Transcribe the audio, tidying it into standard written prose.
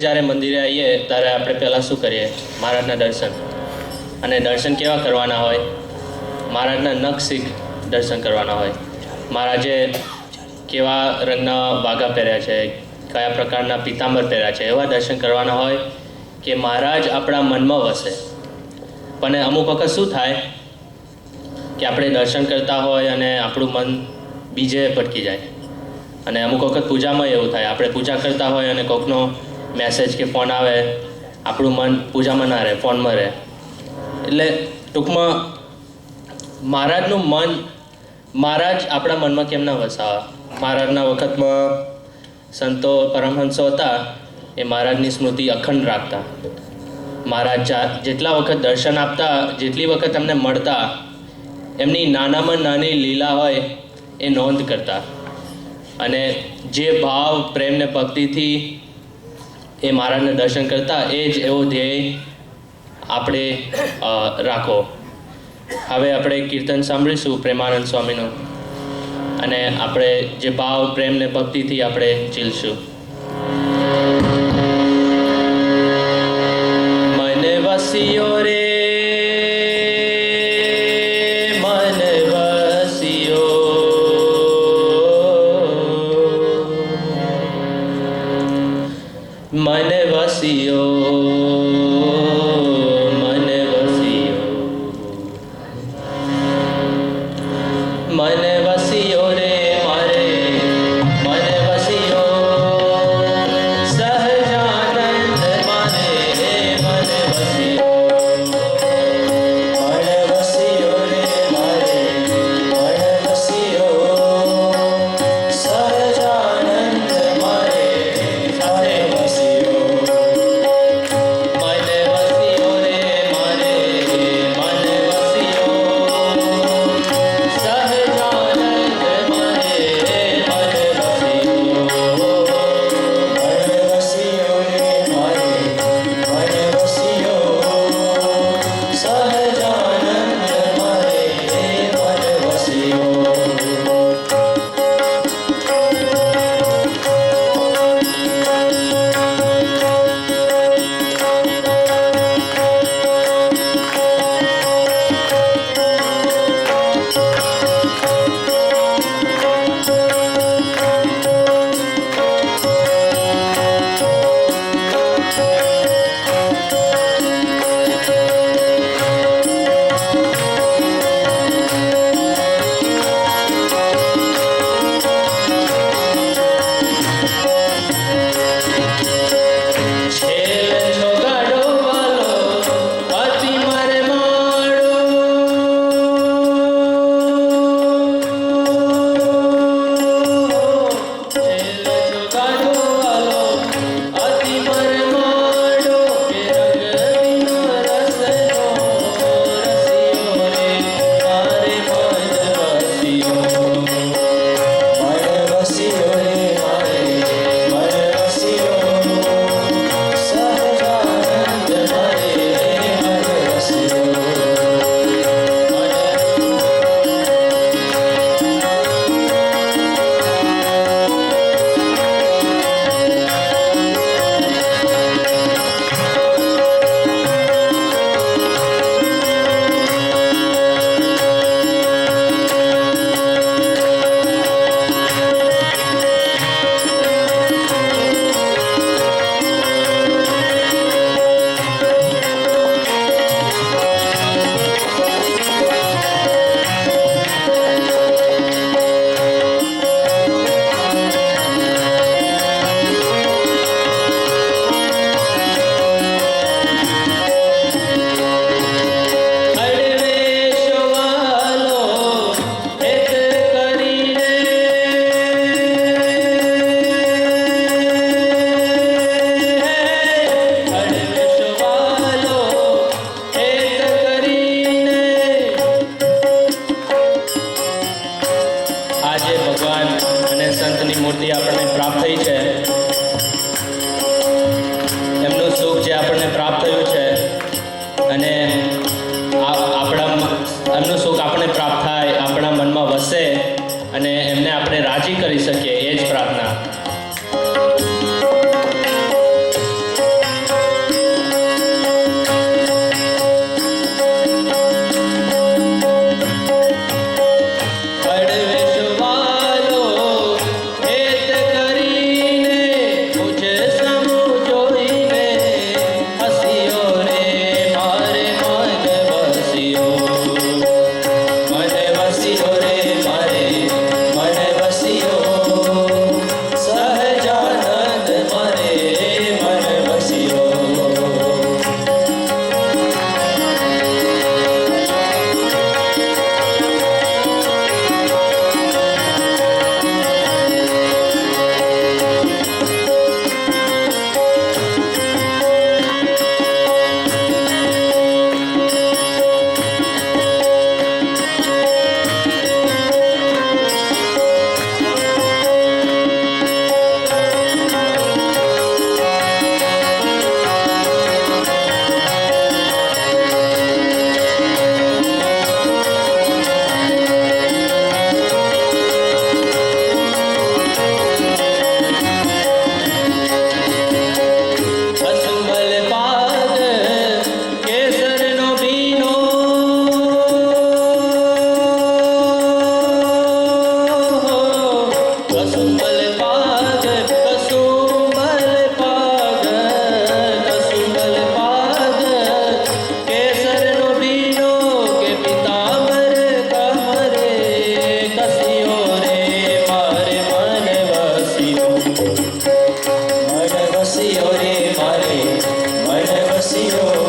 જ્યારે મંદિરે આવીએ ત્યારે આપણે પહેલાં શું કરીએ? મહારાજના દર્શન. અને દર્શન કેવા કરવાના હોય? મહારાજના નખશીખ દર્શન કરવાના હોય. મહારાજે કેવા રંગના વાઘા પહેર્યા છે, કયા પ્રકારના પિતાંબર પહેર્યા છે, એવા દર્શન કરવાના હોય કે મહારાજ આપણા મનમાં વસે. પણ અમુક વખત શું થાય કે આપણે દર્શન કરતા હોય અને આપણું મન બીજે ભટકી જાય. અને અમુક વખત પૂજામાં એવું થાય, આપણે પૂજા કરતા હોય અને કોઈકનો મેસેજ કે ફોન આવે, આપણું મન પૂજામાં ના રહે, ફોનમાં રહે. એટલે ટૂંકમાં મહારાજનું મન, મહારાજ આપણા મનમાં કેમ ના વસાવા? મહારાજના વખતમાં સંતો પરમહંસો હતા, એ મહારાજની સ્મૃતિ અખંડ રાખતા. મહારાજ જેટલા વખત દર્શન આપતા, જેટલી વખત એમને મળતા, એમની નાનામાં નાની લીલા હોય એ નોંધ કરતા. અને જે ભાવ, પ્રેમ ને ભક્તિથી એ મહારાજને દર્શન કરતા, એ જ એવો ધ્યેય આપણે રાખો. હવે આપણે કીર્તન સાંભળીશું પ્રેમાનંદ સ્વામીનું, અને આપણે જે ભાવ, પ્રેમ ને ભક્તિથી આપણે ઝીલશું. મને વસ્યો રે, મને વસ્યો, મને વસ્યો, મને વસ્યો, મને વસ્યો રે મારે, મને વસ્યો સહજાનંદ માને, મને વસ્યો, મને વસ્યો રે મારે, મને વસ્યો સહજાનંદ મારે, મને વસ્યો, મને વાસીઓ